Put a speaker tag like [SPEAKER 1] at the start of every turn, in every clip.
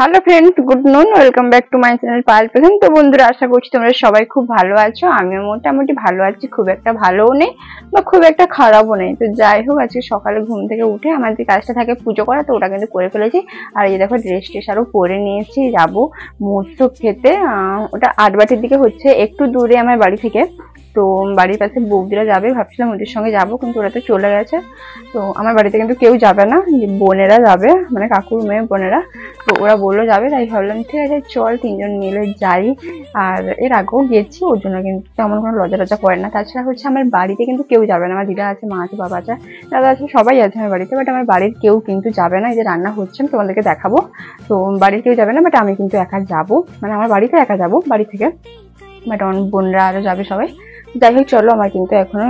[SPEAKER 1] Hello friends, good নুন। Welcome back to my channel Payel পেছন। তো বন্ধুরা, আশা করছি তোমরা সবাই খুব ভালো আছো। আমিও মোটামুটি ভালো আছি, খুব একটা ভালোও নেই বা খুব একটা খারাপও নেই। তো যাই হোক, আজকে সকালে ঘুম থেকে উঠে আমার যে কাজটা থাকে পুজো করা, তো ওটা কিন্তু করে ফেলেছি। আর এই দেখো ড্রেস টেস আরও পরে নিয়েছি, যাবো মোচক খেতে। ওটা আটবাটির দিকে হচ্ছে, একটু দূরে আমার বাড়ি থেকে। তো বাড়ির কাছে বৌদিরা যাবে, ভাবছিলাম ওদের সঙ্গে যাবো, কিন্তু ওরা তো চলে গেছে। তো আমার বাড়িতে কিন্তু কেউ যাবে না, বোনেরা যাবে, মানে কাকুর মেয়ে বোনেরা। তো ওরা বললো যাবে, তাই ভাবলাম ঠিক আছে চল তিনজন মিলে যাই। আর এর আগেও গেছি, ওর জন্য কিন্তু তেমন কোনো লজ্জা টজ্জা করে না। তাছাড়া হচ্ছে আমার বাড়িতে কিন্তু কেউ যাবে না, আমার দিদা আছে, মা আছে, বাবা আছে, দাদা আছে, সবাই আছে আমার বাড়িতে। বাট আমার বাড়ির কেউ কিন্তু যাবে না। এই যে রান্না হচ্ছে, আমি তোমাদেরকে দেখাবো। তো বাড়ির কেউ যাবে না, বাট আমি কিন্তু একা যাবো, মানে আমার বাড়িতে একা যাবো বাড়ি থেকে। বাট আমার বোনরা আরও যাবে সবাই। যাই হোক চলো, আমার কিন্তু এখনো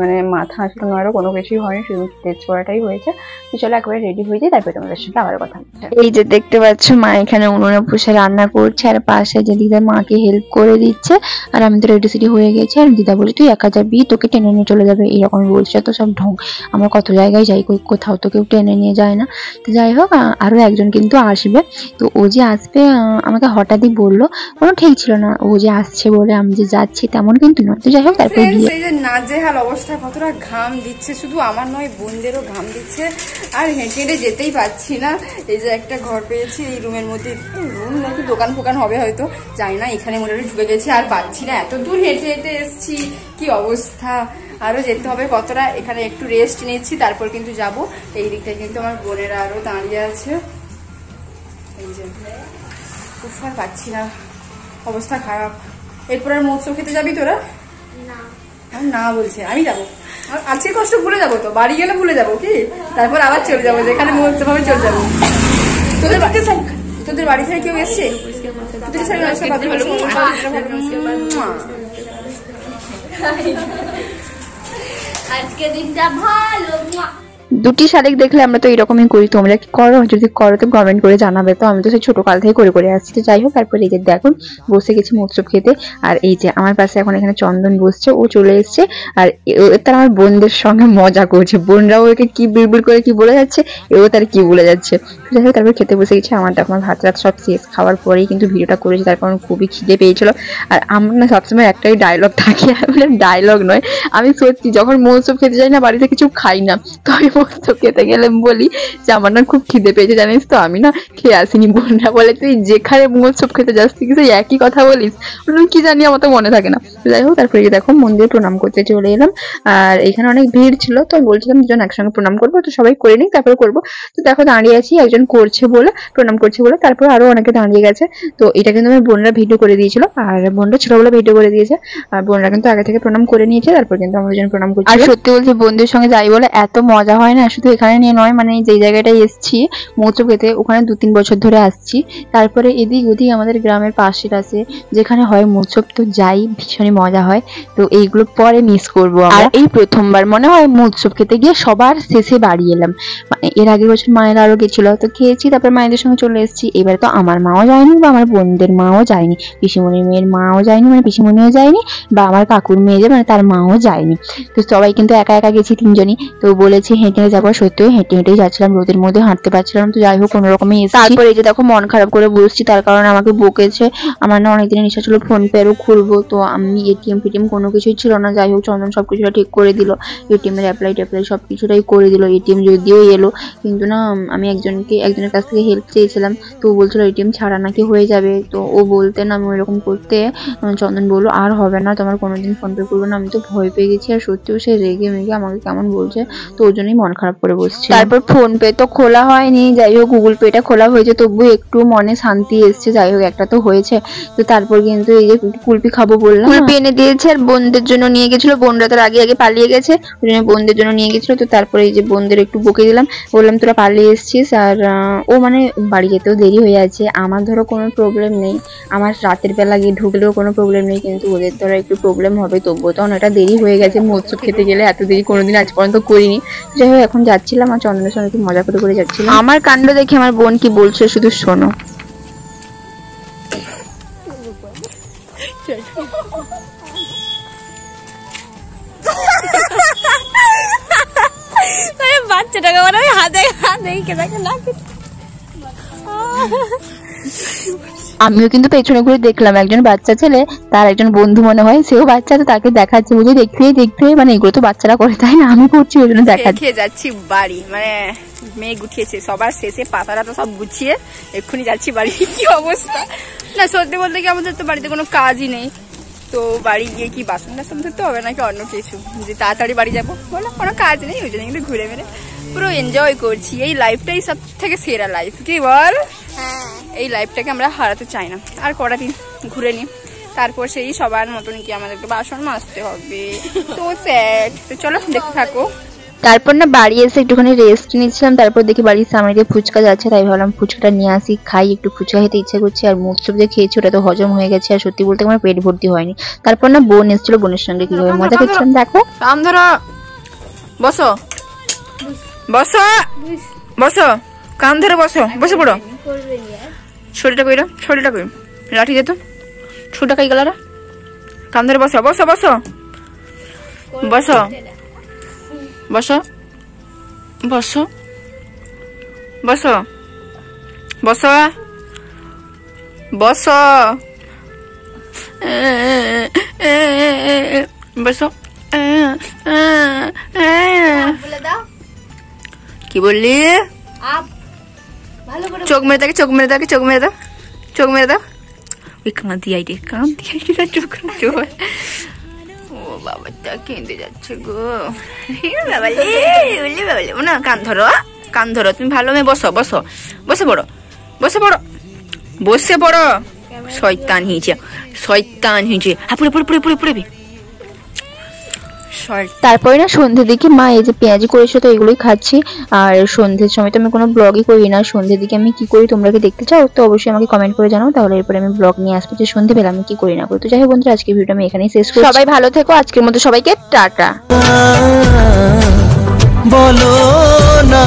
[SPEAKER 1] মানে মাথা আসলে আরো কোনো কিছুই হয়নি, শুধু স্টেজ করাটাই হয়েছে। তো চলো একবারে রেডি হয়ে যাই, তারপরে তোমাদের সাথে আবার কথা হচ্ছে। এই যে দেখতে পাচ্ছ, মা এখানে উনুনে বসে রান্না করছে, আর পাশে যে দিদা মাকে হেল্প করে দিচ্ছে। আর আমি তো রেডি সেডি হয়ে গেছি, আর দিদা বলে তুই একা যাবি, তোকে টেনে নিয়ে চলে যাবে, এরকম বলছে। তো সব ঢং, আমরা কত জায়গায় যাই, কোথাও তো কেউ টেনে নিয়ে যায় না। তো যাই হোক, আরো একজন কিন্তু আসবে। তো ও যে আসবে আমাকে হঠাৎই বললো, কোনো ঠিক ছিল না। ও যে আসছে বলে আমি যে যাচ্ছি তেমন কিন্তু নয়। তো যাই হোক, তারপরে
[SPEAKER 2] এই যে নাজেহাল অবস্থা, কতটা ঘাম দিচ্ছে, শুধু আমার নয় বোনদেরও ঘাম দিচ্ছে। আর হেঁটে হেঁটে যেতেই পারছি না। এই যে একটা ঘর পেয়েছি, এই রুমের মধ্যে, রুম নাকি দোকান ফোকান হবে হয়তো, জানি না। এখানে মোটামুটি ঢুকে গেছি, আর পাচ্ছি না, এত দূর হেঁটে হেঁটে এসছি, কি অবস্থা। আরো যেতে হবে কতটা। এখানে একটু রেস্ট নিচ্ছি, তারপর কিন্তু যাব। এই দিকটায় কিন্তু আমার বোনেরা আরো দাঁড়িয়ে আছে। এই যে খুব আর পাচ্ছি না, অবস্থা খারাপ। এরপর আর মৎস্য খেতে যাবি তোরা? না বলছে, আমি যাবো। আজকে কষ্ট ভুলে যাবো, তো বাড়ি গেলে ভুলে যাবো কি, তারপর আবার চলে যাবো যেখানে মৎস্য ভাবে চলে যাবো। তোদের বাড়ি থেকে কেউ এসছে?
[SPEAKER 3] আজকে দিনটা ভালো।
[SPEAKER 1] দুটি শালিক দেখলে আমরা তো এরকমই করি, তোমরা কি করো? যদি করো তো কমেন্ট করে জানাবে। তো আমি তো সেই ছোট কাল থেকে করে করে আসছি। তো যাই হোক, তারপরে এই যে দেখো বসে গেছি মৎস্য খেতে। আর এই যে আমার পাশে এখন এখানে চন্দন বসছে, ও চলে এসছে। আর তার আমার বোনদের সঙ্গে মজা করছে, বোনরাও ওকে কি বিড়বিড় করে কি বলে যাচ্ছে, এও তার কি বলে যাচ্ছে। যাই হোক, তারপরে খেতে বসে গেছি। আমার দেখো ভাত রাত সব শেষ, খাওয়ার পরেই কিন্তু ভিডিওটা করেছি, তার কারণ খুবই খিদে পেয়েছিল। আর আমার না সবসময় একটাই ডায়লগ থাকে, ডায়লগ নয়, আমি সত্যি যখন মৎস্য খেতে যাই না, বাড়িতে কিছু খাই না, তো আমি মৎস্য খেতে গেলে বলি যে আমার না খুব খিদে পেয়েছে জানিস তো, আমি না খেয়ে আসিনি। বোনরা বলে তুই যেখানে মৎস্য খেতে যাস তুই কিন্তু একই কথা বলিস। বললাম কি জানি, আমার তো মনে থাকে না। যাই হোক, তারপরে দেখো মন্দিরে প্রণাম করতে চলে এলাম। আর এখানে অনেক ভিড় ছিল, তো বলছিলাম দুজন একসঙ্গে প্রণাম করবো, তো সবাই করে নিই তারপরে করবো। তো দেখো দাঁড়িয়ে আছি, একজন করছে বলে, প্রণাম করছে বলে, তারপর আরো অনেকে দাঁড়িয়ে গেছে। তো এটা কিন্তু আমার বোনরা ভিডিও করে দিয়েছিল, আর বোনরা ছোটবেলা ভিডিও করে দিয়েছে। আর বোনরা কিন্তু আগে থেকে প্রণাম করে নিয়েছে, তারপর কিন্তু আমরা দুজন প্রণাম করছি। আর সত্যি বলছি, বোনদের সঙ্গে যাই বলে এত মজা হয় না, শুধু এখানে নিয়ে নয়, মানে যেই জায়গাটায় এসছি মৎস্য খেতে, ওখানে 2-3 বছর ধরে আসছি। তারপরে এদিক ওদিক আমাদের গ্রামের পাশের আছে যেখানে হয় মৎস্য, তো যাই, ভীষণই মজা হয়। তো এইগুলো পরে মিস করবো। আর এই প্রথমবার মনে হয় মৎস্য খেতে গিয়ে সবার শেষে বাড়ি এলাম। মানে এর আগের বছর মায়ের আরো গেছিল, তো খেয়েছি, তারপরে মায়েদের সঙ্গে চলে এসেছি। এবারে তো আমার মাও যায়নি, বা আমার বোনদের মাও যায়নি, পিসিমণির মেয়ের মাও যায়নি, মানে পিসিমণিও যায়নি, বা আমার কাকুর মেয়ে যে মানে তার মাও যায়নি। তো সবাই কিন্তু একা একা গেছি তিনজনই। তো বলেছি হেঁটে যাবো, সত্যি হেঁটে হেঁটেই যাচ্ছিলাম, রোদের মধ্যে হাঁটতে পারছিলাম। তো যাই হোক কোনো রকমই এসেছি। তারপর এই যে দেখো মন খারাপ করে বসছি, তার কারণে আমাকে বকেছে। আমার না অনেকদিনের ইচ্ছা ছিল ফোন পে আরও খুলবো, তো আমি এটিএম ফিটিএম কোনো কিছুই ছিল না। যাই হোক চন্দন সব কিছুটা ঠিক করে দিল, এটিএম এর অ্যাপ্লাই সব কিছুটাই করে দিল। এটিএম যদিও এলো, কিন্তু না আমি একজনের কাছ থেকে হেল্প চেয়েছিলাম, তো ও বলছিল এটিএম ছাড়া নাকি হয়ে যাবে। তো ও বলতে না আমি ওইরকম করতে, চন্দন বললো আর হবে না, তোমার কোনোদিন ফোন পে করবো না। আমি তো ভয় পেয়ে গেছি, আর সত্যিও সে রেগে মেগে আমাকে কেমন বলছে, তো ওই জন্যই মন খারাপ করে বসছি। তারপর ফোন পে তো খোলা হয়নি, যাই হোক গুগল পেটা খোলা হয়েছে, তবু একটু মনে শান্তি এসছে। যাই হোক একটা তো হয়েছে। তো তারপর কিন্তু এই যে কুলপি খাবো বললাম, কুলপি এনে দিয়েছে, আর বোনদের জন্য নিয়ে গেছিল, বোনরা তার আগে আগে পালিয়ে গেছে, ওই জন্য বোনদের জন্য নিয়ে গেছিল। তো তারপরে এই যে বোনদের একটু বকে দিলাম, বললাম তোরা পালিয়ে এসছিস। আর ও মানে বাড়ি যেতেও দেরি হয়ে আছে, আমার ধরো কোনো প্রবলেম নেই, আমার রাতের বেলা গিয়ে ঢুকলেও কোনো প্রবলেম নেই, কিন্তু ওদের ধরো একটু প্রবলেম হবে, তবুও তখন এটা দেরি হয়ে গেছে। মৎস্য খেতে গেলে এত দেরি কোনোদিন আজ পর্যন্ত করিনি। যাই হোক এখন যাচ্ছিলাম, আর চন্দনের সঙ্গে একটু মজা করে যাচ্ছিলাম। আমার কাণ্ড দেখে আমার বোন কি বলছে শুধু শোনো।
[SPEAKER 3] বাচ্চাটাকে মানে হাতে হাতে
[SPEAKER 1] আমিও কিন্তু পেছনে ঘুরে দেখলাম একজন বাচ্চা ছেলে, তার একজন বন্ধু মনে হয়, সেও বাচ্চা, তো তাকে দেখাচ্ছে বুঝে দেখতে মানে এগুলো তো বাচ্চারা করে, তাই না? আমি করছি ওই জন্য দেখাচ্ছি।
[SPEAKER 2] খেয়ে যাচ্ছি বাড়ি, মানে মেয়ে গুছিয়েছে সবার শেষে, পাতাটা তো সব গুছিয়ে এক্ষুনি যাচ্ছি বাড়ি। কি অবস্থা না, সত্যি বলতে কি আমাদের তো বাড়িতে কোনো কাজই নেই, তো বাড়ি গিয়ে কি বাসন টাসন ধরতে হবে নাকি অন্য কিছু, যে তাড়াতাড়ি বাড়ি যাবো, বলো কোনো কাজ নেই, ওই জন্য কিন্তু ঘুরে মেরে পুরো এনজয় করছি। এই লাইফটাই সব থেকে সেরা লাইফ, কি বল? এই লাইফটাকে আমরা হারাতে চাই না। আর কটা দিন ঘুরে নি, তারপর সেই সবার মতন কি আমাদেরকে বাসন মাজতে হবে। তো স্যাড। তো চলো দেখতে থাকো।
[SPEAKER 1] তারপর না বাড়ি এসে একটুখানি রেস্ট নিচ্ছিলাম, তারপর দেখি বাড়ির সামনে দিয়ে ফুচকা যাচ্ছে, তাই ভাবলাম ফুচকাটা নিয়ে আসি, খাই। একটু ফুচকা খেতে ইচ্ছে করছে, আর মুখ চুপ যে খেয়েছি ওটা তো হজম হয়ে গেছে, আর সত্যি বলতে আমার পেট ভর্তি হয়নি। তারপর না বোন এসেছিল, বোনের সঙ্গে কিভাবে মজা করছিলাম দেখো।
[SPEAKER 2] কাম ধরো, বসো বসো বসো, কান ধরে বসো, বসে পড়ো। শরীরটা কইরা, শরীরটা কই, লাঠি দে তো, ছুটা কাই গেলারা, কান ধরে বসো বসো বসো বসো বসো বসো বসো বসো বসো বসো। কি বললি? চোখ মেরে থাকে, চোখ মেরে থাকে, চোখ মেরে দাও, চোখ মেরে দাও। ওই কাঁদি আইডে, কাঁদি আইডে, চোখ চোখ। ও বাবাটা কেঁদে যাচ্ছে গো, বাবালে বাবালে না। কান ধরো, কান ধরো, তুমি ভালো মেয়ে। বসো বসো, বসে পড়ো, বসে পড়ো, বসে পড়ো। শয়তান হয়েছে, শয়তান হয়েছে। হ্যাঁ পড়ে পড়ে পড়ে পড়ে পড়বি।
[SPEAKER 1] তারপরে না সন্ধ্যের দিকে মা এই যে পেঁয়াজি করেছে, তো এগুলোই খাচ্ছি। আর সন্ধ্যের সময় তো আমি কোনো ব্লগই করি না, সন্ধ্যের দিকে আমি কি করি তোমরা কি দেখতে চাও তো অবশ্যই আমাকে কমেন্ট করে জানাও, তাহলে এরপরে আমি ব্লগ নিয়ে আসবো যে সন্ধ্যেবেলা আমি কি করি না করি। তো যাই হোক বন্ধুরা, আজকে ভিডিওটা আমি এখানেই শেষ করছি। সবাই ভালো থেকো, আজকের মতো সবাইকে টাটা।
[SPEAKER 4] বলো না।